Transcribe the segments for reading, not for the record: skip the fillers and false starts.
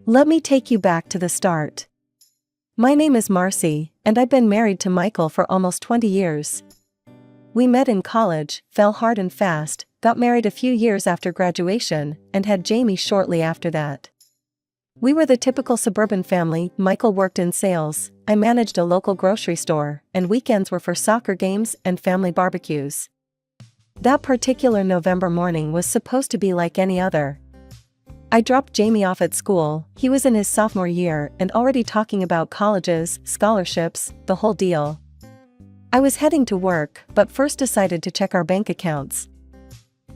Let me take you back to the start. My name is Marcy, and I've been married to Michael for almost 20 years. We met in college, fell hard and fast, got married a few years after graduation, and had Jamie shortly after that. We were the typical suburban family. Michael worked in sales, I managed a local grocery store, and weekends were for soccer games and family barbecues. That particular November morning was supposed to be like any other. I dropped Jamie off at school. He was in his sophomore year and already talking about colleges, scholarships, the whole deal. I was heading to work, but first decided to check our bank accounts.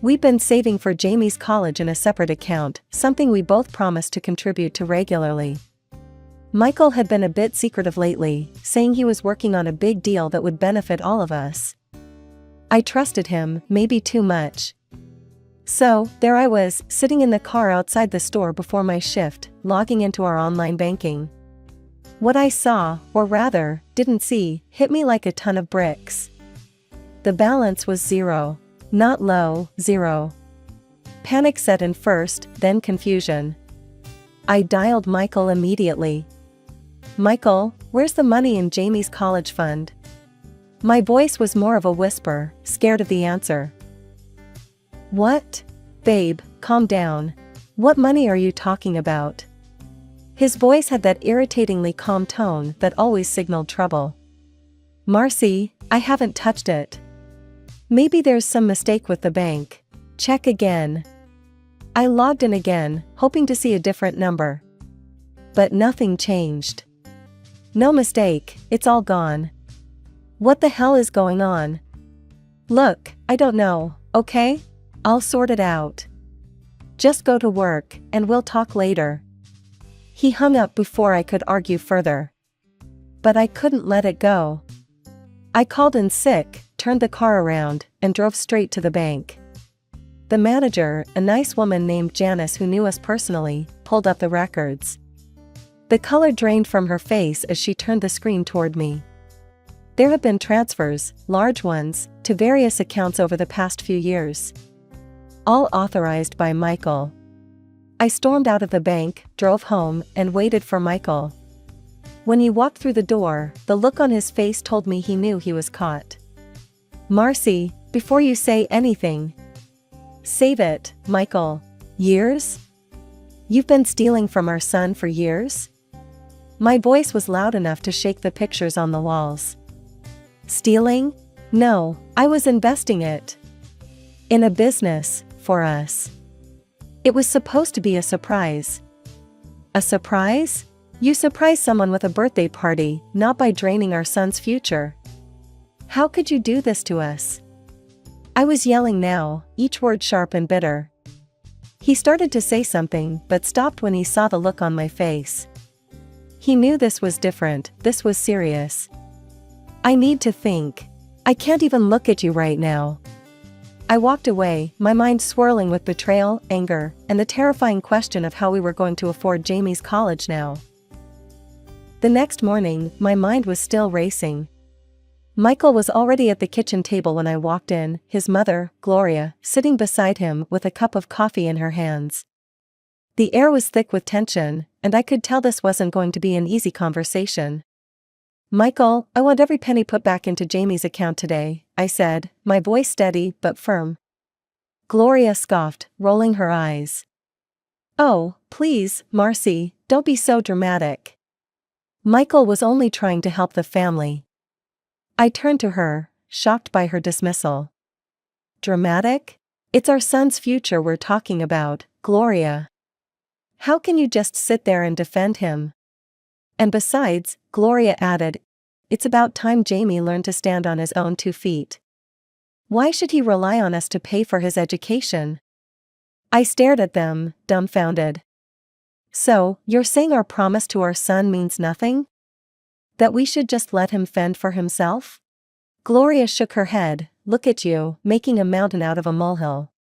We'd been saving for Jamie's college in a separate account, something we both promised to contribute to regularly. Michael had been a bit secretive lately, saying he was working on a big deal that would benefit all of us. I trusted him, maybe too much. So, there I was, sitting in the car outside the store before my shift, logging into our online banking. What I saw, or rather, didn't see, hit me like a ton of bricks. The balance was zero. Not low, zero. Panic set in first, then confusion. I dialed Michael immediately. Michael, where's the money in Jamie's college fund? My voice was more of a whisper, scared of the answer. What? Babe, calm down. What money are you talking about? His voice had that irritatingly calm tone that always signaled trouble. Marcy, I haven't touched it. Maybe there's some mistake with the bank. Check again. I logged in again, hoping to see a different number. But nothing changed. No mistake, it's all gone. What the hell is going on? Look, I don't know, okay? I'll sort it out. Just go to work, and we'll talk later. He hung up before I could argue further. But I couldn't let it go. I called in sick, turned the car around, and drove straight to the bank. The manager, a nice woman named Janice who knew us personally, pulled up the records. The color drained from her face as she turned the screen toward me. There have been transfers, large ones, to various accounts over the past few years. All authorized by Michael. I stormed out of the bank, drove home, and waited for Michael. When he walked through the door, the look on his face told me he knew he was caught. Marcy, before you say anything. Save it, Michael. Years? You've been stealing from our son for years? My voice was loud enough to shake the pictures on the walls. Stealing? No, I was investing it. In a business, for us. It was supposed to be a surprise. A surprise? You surprise someone with a birthday party, not by draining our son's future. How could you do this to us? I was yelling now, each word sharp and bitter. He started to say something, but stopped when he saw the look on my face. He knew this was different, this was serious. I need to think. I can't even look at you right now. I walked away, my mind swirling with betrayal, anger, and the terrifying question of how we were going to afford Jamie's college now. The next morning, my mind was still racing. Michael was already at the kitchen table when I walked in, his mother, Gloria, sitting beside him with a cup of coffee in her hands. The air was thick with tension, and I could tell this wasn't going to be an easy conversation. Michael, I want every penny put back into Jamie's account today, I said, my voice steady but firm. Gloria scoffed, rolling her eyes. Oh, please, Marcy, don't be so dramatic. Michael was only trying to help the family. I turned to her, shocked by her dismissal. Dramatic? It's our son's future we're talking about, Gloria. How can you just sit there and defend him? And besides, Gloria added, it's about time Jamie learned to stand on his own 2 feet. Why should he rely on us to pay for his education? I stared at them, dumbfounded. So, you're saying our promise to our son means nothing? That we should just let him fend for himself? Gloria shook her head, look at you, making a mountain out of a molehill.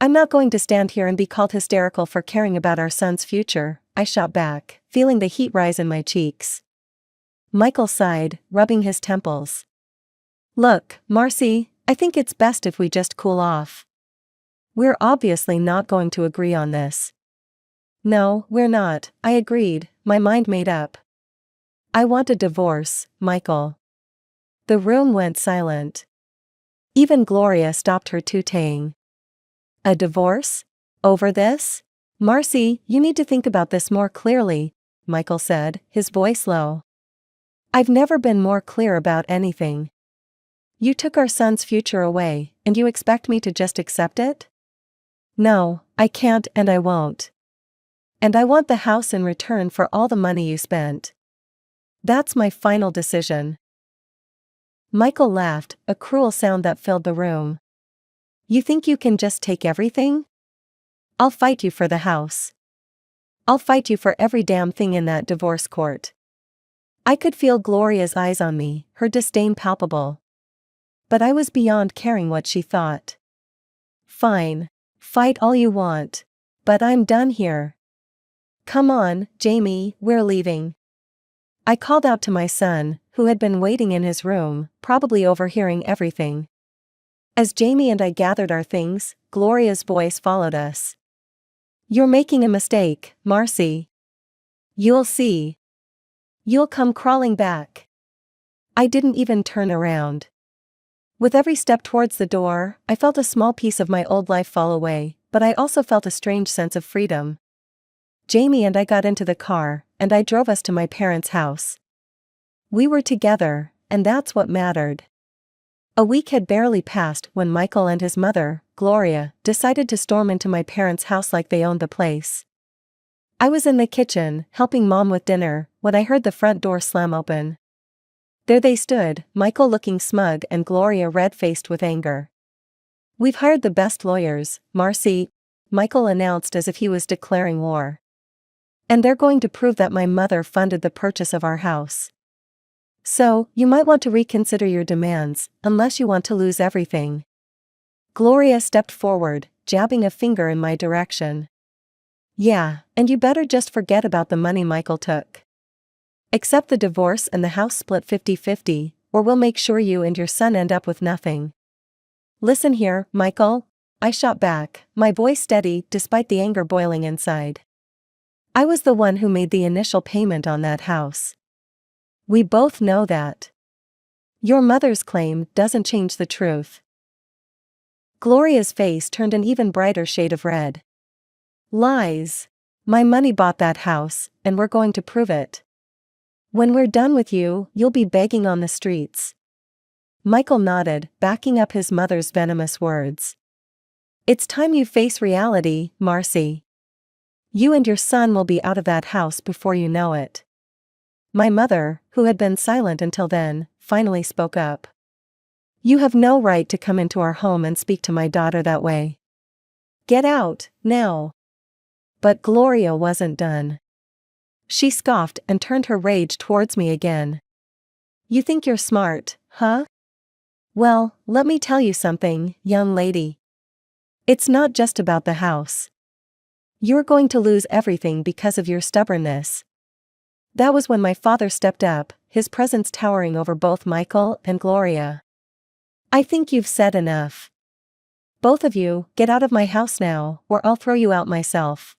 I'm not going to stand here and be called hysterical for caring about our son's future, I shot back, feeling the heat rise in my cheeks. Michael sighed, rubbing his temples. Look, Marcy, I think it's best if we just cool off. We're obviously not going to agree on this. No, we're not, I agreed, my mind made up. I want a divorce, Michael. The room went silent. Even Gloria stopped her tutaying. A divorce? Over this? Marcy, you need to think about this more clearly, Michael said, his voice low. I've never been more clear about anything. You took our son's future away, and you expect me to just accept it? No, I can't and I won't. And I want the house in return for all the money you spent. That's my final decision. Michael laughed, a cruel sound that filled the room. You think you can just take everything? I'll fight you for the house. I'll fight you for every damn thing in that divorce court. I could feel Gloria's eyes on me, her disdain palpable. But I was beyond caring what she thought. Fine. Fight all you want. But I'm done here. Come on, Jamie, we're leaving. I called out to my son, who had been waiting in his room, probably overhearing everything. As Jamie and I gathered our things, Gloria's voice followed us. You're making a mistake, Marcy. You'll see. You'll come crawling back. I didn't even turn around. With every step towards the door, I felt a small piece of my old life fall away, but I also felt a strange sense of freedom. Jamie and I got into the car, and I drove us to my parents' house. We were together, and that's what mattered. A week had barely passed when Michael and his mother, Gloria, decided to storm into my parents' house like they owned the place. I was in the kitchen, helping Mom with dinner, when I heard the front door slam open. There they stood, Michael looking smug and Gloria red-faced with anger. We've hired the best lawyers, Marcy, Michael announced as if he was declaring war. And they're going to prove that my mother funded the purchase of our house. So, you might want to reconsider your demands, unless you want to lose everything. Gloria stepped forward, jabbing a finger in my direction. Yeah, and you better just forget about the money Michael took. Accept the divorce and the house split 50-50, or we'll make sure you and your son end up with nothing. Listen here, Michael, I shot back, my voice steady despite the anger boiling inside. I was the one who made the initial payment on that house. We both know that. Your mother's claim doesn't change the truth. Gloria's face turned an even brighter shade of red. Lies. My money bought that house, and we're going to prove it. When we're done with you, you'll be begging on the streets. Michael nodded, backing up his mother's venomous words. It's time you face reality, Marcy. You and your son will be out of that house before you know it. My mother, who had been silent until then, finally spoke up. You have no right to come into our home and speak to my daughter that way. Get out, now. But Gloria wasn't done. She scoffed and turned her rage towards me again. You think you're smart, huh? Well, let me tell you something, young lady. It's not just about the house. You're going to lose everything because of your stubbornness. That was when my father stepped up, his presence towering over both Michael and Gloria. I think you've said enough. Both of you, get out of my house now, or I'll throw you out myself.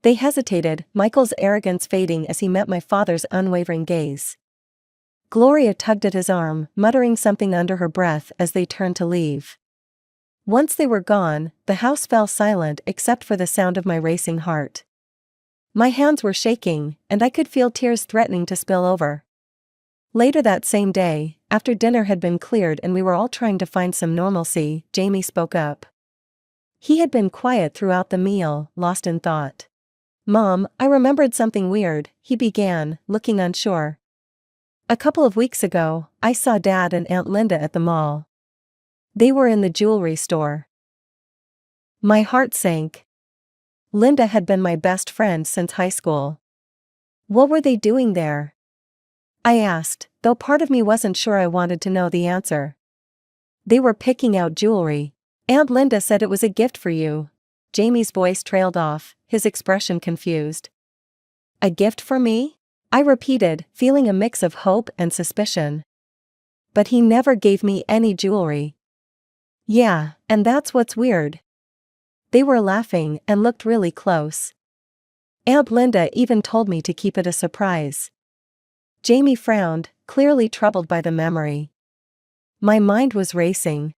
They hesitated, Michael's arrogance fading as he met my father's unwavering gaze. Gloria tugged at his arm, muttering something under her breath as they turned to leave. Once they were gone, the house fell silent except for the sound of my racing heart. My hands were shaking, and I could feel tears threatening to spill over. Later that same day, after dinner had been cleared and we were all trying to find some normalcy, Jamie spoke up. He had been quiet throughout the meal, lost in thought. Mom, I remembered something weird, he began, looking unsure. A couple of weeks ago, I saw Dad and Aunt Linda at the mall. They were in the jewelry store. My heart sank. Linda had been my best friend since high school. What were they doing there? I asked, though part of me wasn't sure I wanted to know the answer. They were picking out jewelry. Aunt Linda said it was a gift for you. Jamie's voice trailed off, his expression confused. A gift for me? I repeated, feeling a mix of hope and suspicion. But he never gave me any jewelry. Yeah, and that's what's weird. They were laughing and looked really close. Aunt Linda even told me to keep it a surprise. Jamie frowned, clearly troubled by the memory. My mind was racing.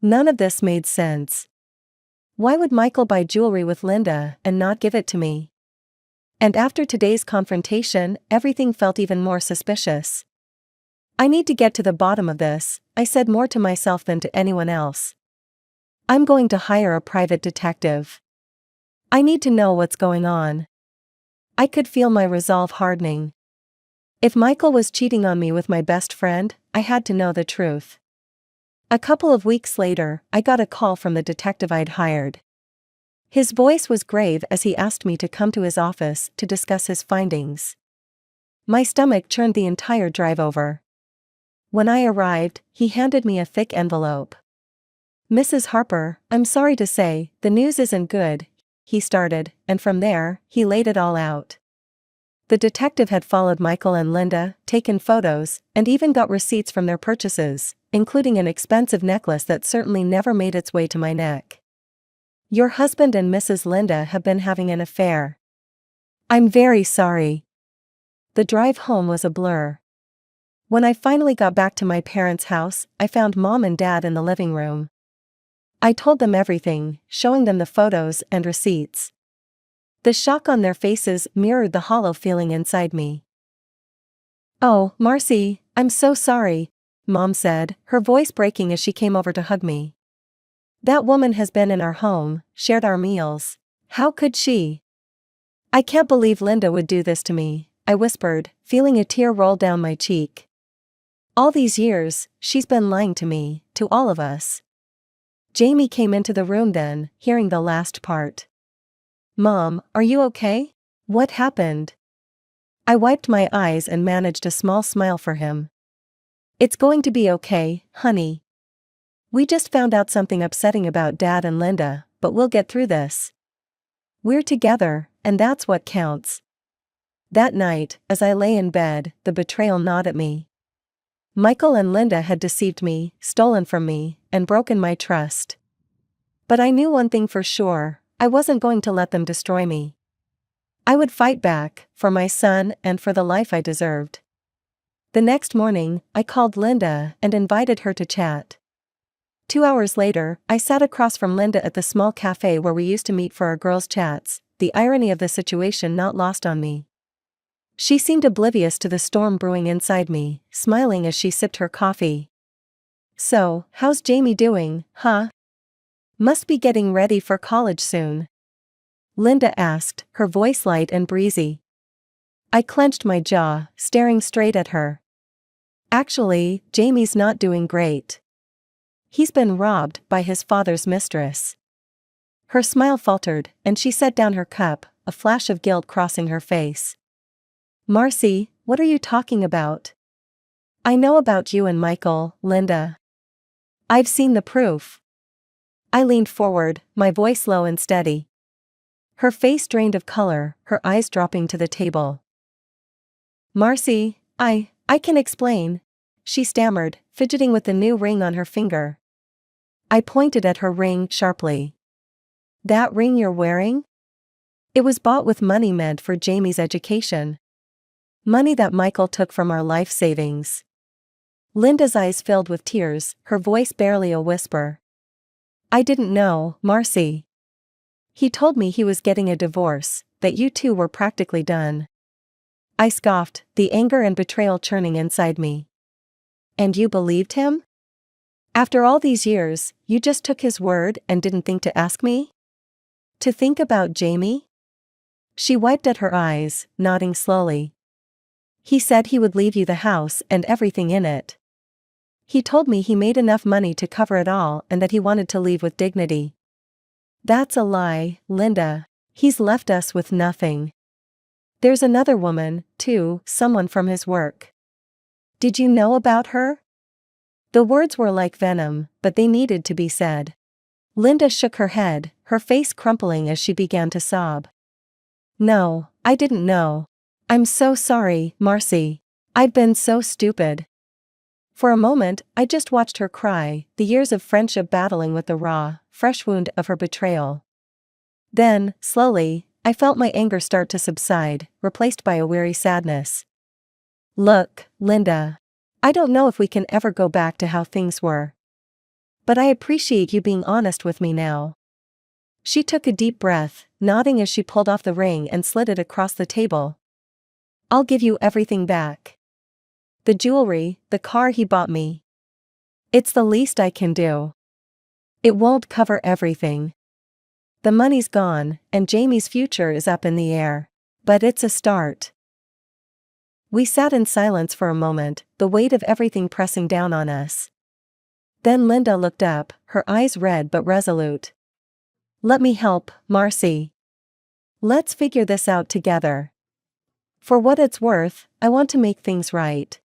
None of this made sense. Why would Michael buy jewelry with Linda and not give it to me? And after today's confrontation, everything felt even more suspicious. I need to get to the bottom of this, I said more to myself than to anyone else. I'm going to hire a private detective. I need to know what's going on. I could feel my resolve hardening. If Michael was cheating on me with my best friend, I had to know the truth. A couple of weeks later, I got a call from the detective I'd hired. His voice was grave as he asked me to come to his office to discuss his findings. My stomach churned the entire drive over. When I arrived, he handed me a thick envelope. "Mrs. Harper, I'm sorry to say, the news isn't good," he started, and from there, he laid it all out. The detective had followed Michael and Linda, taken photos, and even got receipts from their purchases, including an expensive necklace that certainly never made its way to my neck. "Your husband and Mrs. Linda have been having an affair. I'm very sorry." The drive home was a blur. When I finally got back to my parents' house, I found Mom and Dad in the living room. I told them everything, showing them the photos and receipts. The shock on their faces mirrored the hollow feeling inside me. "Oh, Marcy, I'm so sorry," Mom said, her voice breaking as she came over to hug me. "That woman has been in our home, shared our meals. How could she? I can't believe Linda would do this to me," I whispered, feeling a tear roll down my cheek. "All these years, she's been lying to me, to all of us." Jamie came into the room then, hearing the last part. "Mom, are you okay? What happened?" I wiped my eyes and managed a small smile for him. "It's going to be okay, honey. We just found out something upsetting about Dad and Linda, but we'll get through this. We're together, and that's what counts." That night, as I lay in bed, the betrayal gnawed at me. Michael and Linda had deceived me, stolen from me, and broken my trust. But I knew one thing for sure, I wasn't going to let them destroy me. I would fight back, for my son and for the life I deserved. The next morning, I called Linda and invited her to chat. 2 hours later, I sat across from Linda at the small cafe where we used to meet for our girls' chats, the irony of the situation not lost on me. She seemed oblivious to the storm brewing inside me, smiling as she sipped her coffee. "So, how's Jamie doing, huh? Must be getting ready for college soon?" Linda asked, her voice light and breezy. I clenched my jaw, staring straight at her. "Actually, Jamie's not doing great. He's been robbed by his father's mistress." Her smile faltered, and she set down her cup, a flash of guilt crossing her face. "Marcy, what are you talking about?" "I know about you and Michael, Linda. I've seen the proof." I leaned forward, my voice low and steady. Her face drained of color, her eyes dropping to the table. "Marcy, I can explain," she stammered, fidgeting with the new ring on her finger. I pointed at her ring sharply. "That ring you're wearing? It was bought with money meant for Jamie's education. Money that Michael took from our life savings." Linda's eyes filled with tears, her voice barely a whisper. "I didn't know, Marcy. He told me he was getting a divorce, that you two were practically done." I scoffed, the anger and betrayal churning inside me. "And you believed him? After all these years, you just took his word and didn't think to ask me? To think about Jamie?" She wiped at her eyes, nodding slowly. "He said he would leave you the house and everything in it. He told me he made enough money to cover it all and that he wanted to leave with dignity." "That's a lie, Linda. He's left us with nothing. There's another woman, too, someone from his work. Did you know about her?" The words were like venom, but they needed to be said. Linda shook her head, her face crumpling as she began to sob. "No, I didn't know. I'm so sorry, Marcy. I've been so stupid." For a moment, I just watched her cry, the years of friendship battling with the raw, fresh wound of her betrayal. Then, slowly, I felt my anger start to subside, replaced by a weary sadness. Look, Linda. I don't know if we can ever go back to how things were. But I appreciate you being honest with me now. She took a deep breath, nodding as she pulled off the ring and slid it across the table. I'll give you everything back. The jewelry, the car he bought me. It's the least I can do. It won't cover everything. The money's gone, and Jamie's future is up in the air. But it's a start. We sat in silence for a moment, the weight of everything pressing down on us. Then Linda looked up, her eyes red but resolute. Let me help, Marcy. Let's figure this out together. For what it's worth, I want to make things right.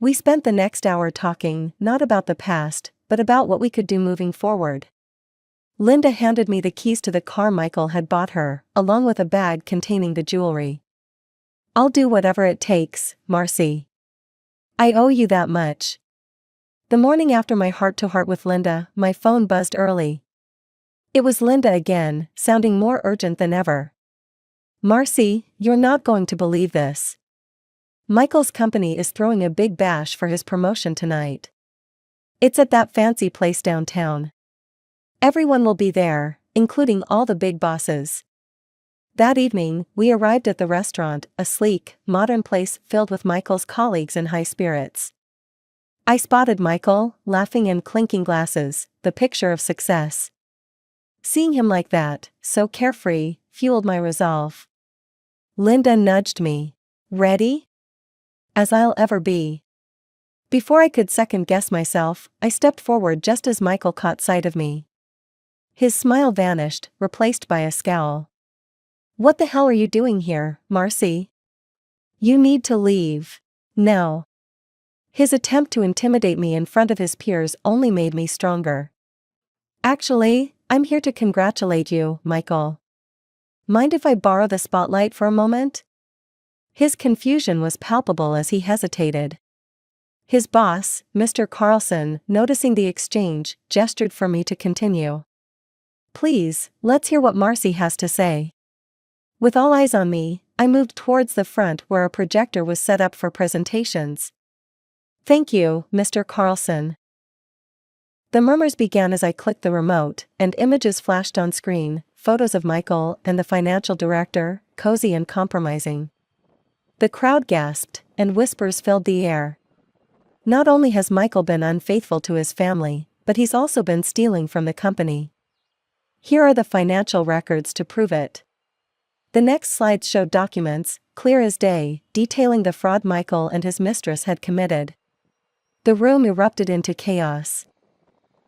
We spent the next hour talking, not about the past, but about what we could do moving forward. Linda handed me the keys to the car Michael had bought her, along with a bag containing the jewelry. I'll do whatever it takes, Marcy. I owe you that much. The morning after my heart-to-heart with Linda, my phone buzzed early. It was Linda again, sounding more urgent than ever. Marcy, you're not going to believe this. Michael's company is throwing a big bash for his promotion tonight. It's at that fancy place downtown. Everyone will be there, including all the big bosses. That evening, we arrived at the restaurant, a sleek, modern place filled with Michael's colleagues in high spirits. I spotted Michael, laughing and clinking glasses, the picture of success. Seeing him like that, so carefree, fueled my resolve. Linda nudged me. Ready? As I'll ever be. Before I could second-guess myself, I stepped forward just as Michael caught sight of me. His smile vanished, replaced by a scowl. What the hell are you doing here, Marcy? You need to leave. Now. His attempt to intimidate me in front of his peers only made me stronger. Actually, I'm here to congratulate you, Michael. Mind if I borrow the spotlight for a moment? His confusion was palpable as he hesitated. His boss, Mr. Carlson, noticing the exchange, gestured for me to continue. Please, let's hear what Marcy has to say. With all eyes on me, I moved towards the front where a projector was set up for presentations. Thank you, Mr. Carlson. The murmurs began as I clicked the remote, and images flashed on screen, photos of Michael and the financial director, cozy and compromising. The crowd gasped, and whispers filled the air. Not only has Michael been unfaithful to his family, but he's also been stealing from the company. Here are the financial records to prove it. The next slides showed documents, clear as day, detailing the fraud Michael and his mistress had committed. The room erupted into chaos.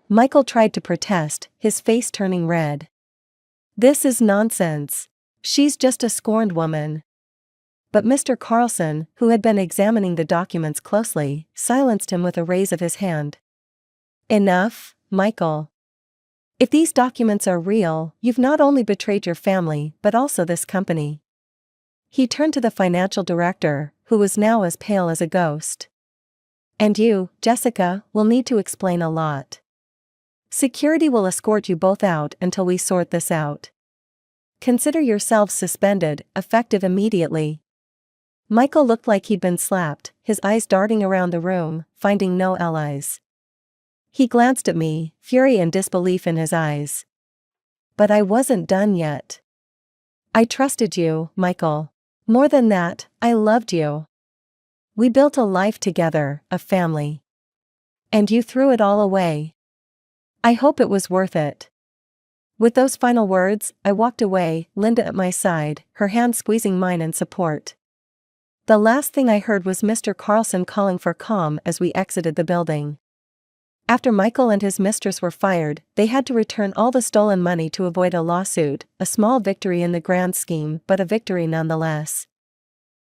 Michael tried to protest, his face turning red. This is nonsense. She's just a scorned woman. But Mr. Carlson, who had been examining the documents closely, silenced him with a raise of his hand. Enough, Michael. If these documents are real, you've not only betrayed your family but also this company. He turned to the financial director, who was now as pale as a ghost. And you, Jessica, will need to explain a lot. Security will escort you both out until we sort this out. Consider yourselves suspended, effective immediately. Michael looked like he'd been slapped, his eyes darting around the room, finding no allies. He glanced at me, fury and disbelief in his eyes. But I wasn't done yet. I trusted you, Michael. More than that, I loved you. We built a life together, a family. And you threw it all away. I hope it was worth it. With those final words, I walked away, Linda at my side, her hand squeezing mine in support. The last thing I heard was Mr. Carlson calling for calm as we exited the building. After Michael and his mistress were fired, they had to return all the stolen money to avoid a lawsuit, a small victory in the grand scheme but a victory nonetheless.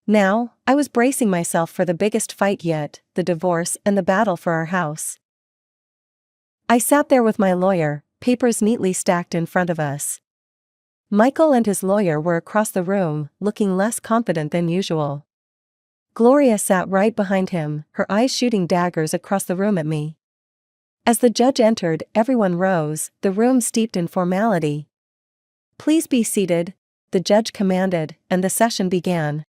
Now, I was bracing myself for the biggest fight yet, the divorce and the battle for our house. I sat there with my lawyer, papers neatly stacked in front of us. Michael and his lawyer were across the room, looking less confident than usual. Gloria sat right behind him, her eyes shooting daggers across the room at me. As the judge entered, everyone rose, the room steeped in formality. Please be seated, the judge commanded, and the session began.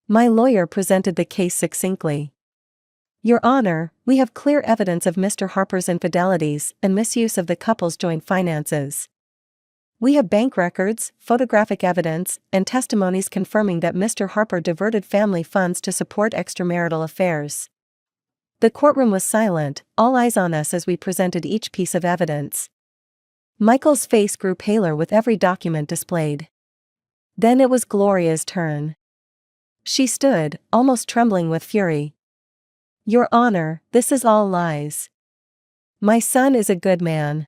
My lawyer presented the case succinctly. Your Honor, we have clear evidence of Mr. Harper's infidelities and misuse of the couple's joint finances. We have bank records, photographic evidence, and testimonies confirming that Mr. Harper diverted family funds to support extramarital affairs. The courtroom was silent, all eyes on us as we presented each piece of evidence. Michael's face grew paler with every document displayed. Then it was Gloria's turn. She stood, almost trembling with fury. Your Honor, this is all lies. My son is a good man.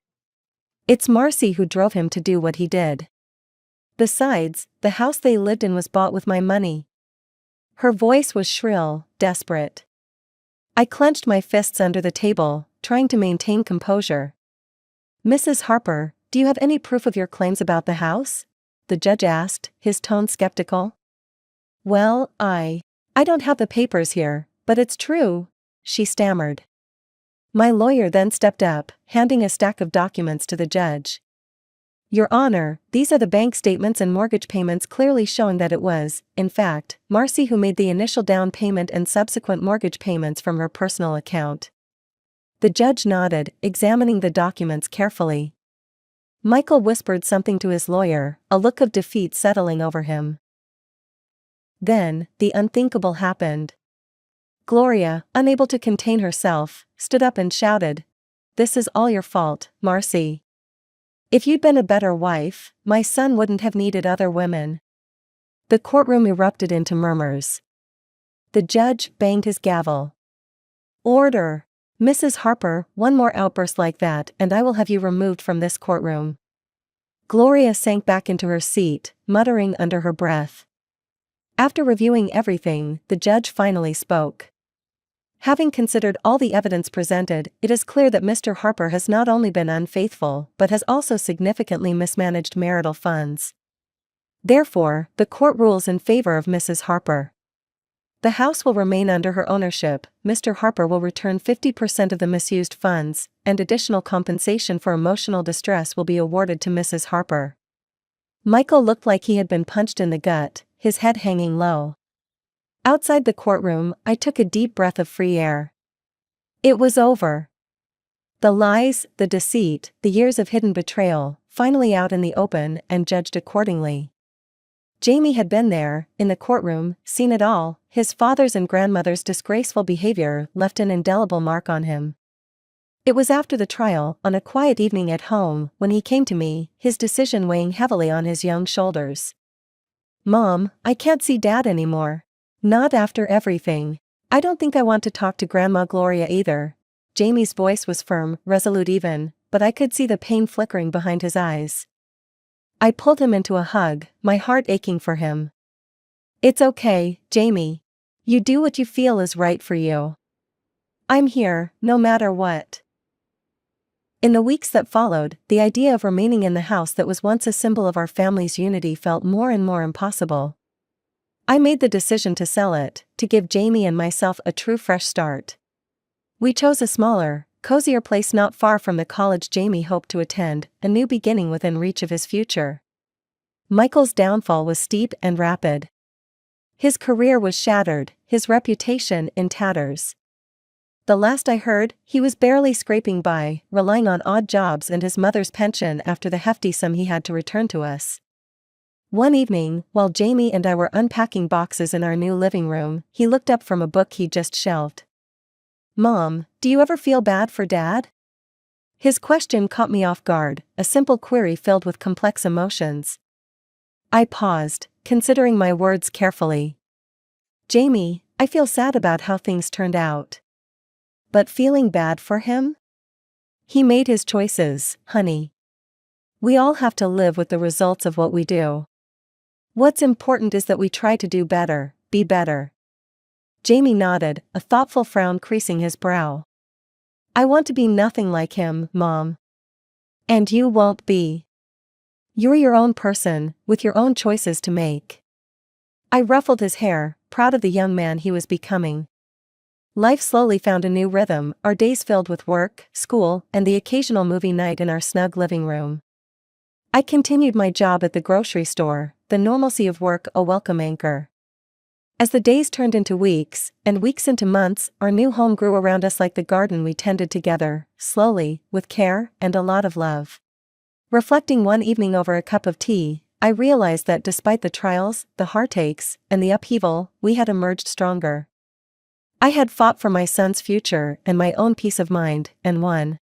It's Marcy who drove him to do what he did. Besides, the house they lived in was bought with my money. Her voice was shrill, desperate. I clenched my fists under the table, trying to maintain composure. Mrs. Harper, do you have any proof of your claims about the house? The judge asked, his tone skeptical. Well, I don't have the papers here, but it's true, she stammered. My lawyer then stepped up, handing a stack of documents to the judge. Your Honor, these are the bank statements and mortgage payments clearly showing that it was, in fact, Marcy who made the initial down payment and subsequent mortgage payments from her personal account. The judge nodded, examining the documents carefully. Michael whispered something to his lawyer, a look of defeat settling over him. Then, the unthinkable happened. Gloria, unable to contain herself, stood up and shouted, "This is all your fault, Marcy. If you'd been a better wife, my son wouldn't have needed other women." The courtroom erupted into murmurs. The judge banged his gavel. Order! Mrs. Harper, one more outburst like that and I will have you removed from this courtroom. Gloria sank back into her seat, muttering under her breath. After reviewing everything, the judge finally spoke. Having considered all the evidence presented, it is clear that Mr. Harper has not only been unfaithful but has also significantly mismanaged marital funds. Therefore, the court rules in favor of Mrs. Harper. The house will remain under her ownership, Mr. Harper will return 50% of the misused funds, and additional compensation for emotional distress will be awarded to Mrs. Harper. Michael looked like he had been punched in the gut, his head hanging low. Outside the courtroom, I took a deep breath of free air. It was over. The lies, the deceit, the years of hidden betrayal, finally out in the open and judged accordingly. Jamie had been there, in the courtroom, seen it all. His father's and grandmother's disgraceful behavior left an indelible mark on him. It was after the trial, on a quiet evening at home, when he came to me, his decision weighing heavily on his young shoulders. Mom, I can't see Dad anymore. Not after everything. I don't think I want to talk to Grandma Gloria either. Jamie's voice was firm, resolute even, but I could see the pain flickering behind his eyes. I pulled him into a hug, my heart aching for him. It's okay, Jamie. You do what you feel is right for you. I'm here, no matter what. In the weeks that followed, the idea of remaining in the house that was once a symbol of our family's unity felt more and more impossible. I made the decision to sell it, to give Jamie and myself a true fresh start. We chose a smaller, cozier place not far from the college Jamie hoped to attend, a new beginning within reach of his future. Michael's downfall was steep and rapid. His career was shattered, his reputation in tatters. The last I heard, he was barely scraping by, relying on odd jobs and his mother's pension after the hefty sum he had to return to us. One evening, while Jamie and I were unpacking boxes in our new living room, he looked up from a book he just shelved. Mom, do you ever feel bad for Dad? His question caught me off guard, a simple query filled with complex emotions. I paused, considering my words carefully. Jamie, I feel sad about how things turned out. But feeling bad for him? He made his choices, honey. We all have to live with the results of what we do. What's important is that we try to do better, be better. Jamie nodded, a thoughtful frown creasing his brow. I want to be nothing like him, Mom. And you won't be. You're your own person, with your own choices to make. I ruffled his hair, proud of the young man he was becoming. Life slowly found a new rhythm, our days filled with work, school, and the occasional movie night in our snug living room. I continued my job at the grocery store, the normalcy of work a welcome anchor. As the days turned into weeks, and weeks into months, our new home grew around us like the garden we tended together, slowly, with care and a lot of love. Reflecting one evening over a cup of tea, I realized that despite the trials, the heartaches, and the upheaval, we had emerged stronger. I had fought for my son's future and my own peace of mind, and won.